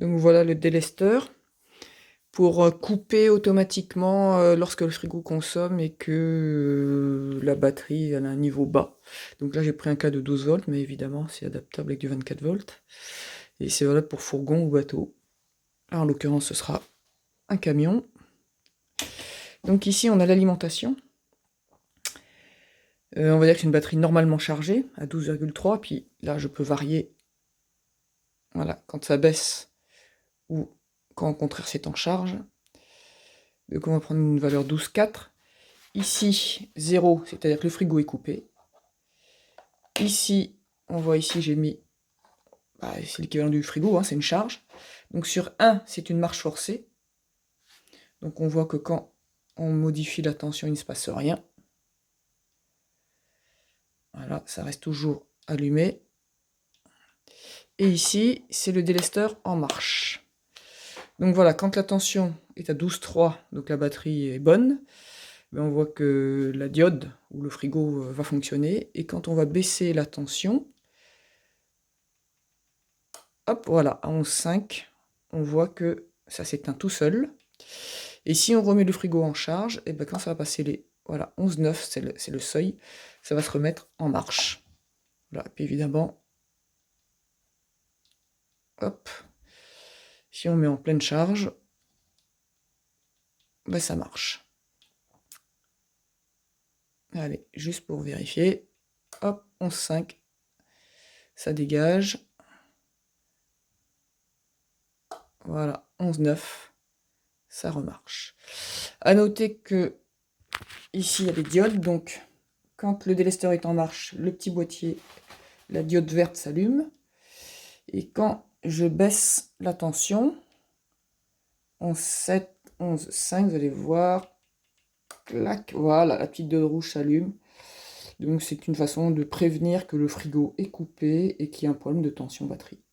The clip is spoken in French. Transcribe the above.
Donc voilà le délesteur pour couper automatiquement lorsque le frigo consomme et que la batterie elle a un niveau bas. Donc là j'ai pris un cas de 12 volts, mais évidemment c'est adaptable avec du 24 volts. Et c'est valable pour fourgon ou bateau. Alors, en l'occurrence ce sera un camion. Donc ici on a l'alimentation. On va dire que c'est une batterie normalement chargée à 12,3, puis là je peux varier, voilà, quand ça baisse ou quand au contraire c'est en charge. Donc on va prendre une valeur 12,4. Ici 0, c'est-à-dire que le frigo est coupé. Ici, on voit ici j'ai mis, c'est l'équivalent du frigo, hein, c'est une charge. Donc sur 1, c'est une marche forcée. Donc on voit que quand on modifie la tension, il ne se passe rien. Voilà, ça reste toujours allumé. Et ici, c'est le délesteur en marche. Donc voilà, quand la tension est à 12,3, donc la batterie est bonne, on voit que la diode ou le frigo va fonctionner. Et quand on va baisser la tension, hop, voilà, à 11,5, on voit que ça s'éteint tout seul. Et si on remet le frigo en charge, et bien quand ça va passer les, voilà, 11,9, c'est le seuil, ça va se remettre en marche. Voilà, et puis évidemment, hop, si on met en pleine charge, ben ça marche. Allez, juste pour vérifier, hop, 11,5, ça dégage. Voilà, 11,9, ça remarche. À noter que ici il y a des diodes, donc quand le délesteur est en marche, le petit boîtier, la diode verte s'allume. Et quand je baisse la tension, 11,7, 11,5, vous allez voir, clac, voilà, la petite diode rouge s'allume. Donc c'est une façon de prévenir que le frigo est coupé et qu'il y a un problème de tension batterie.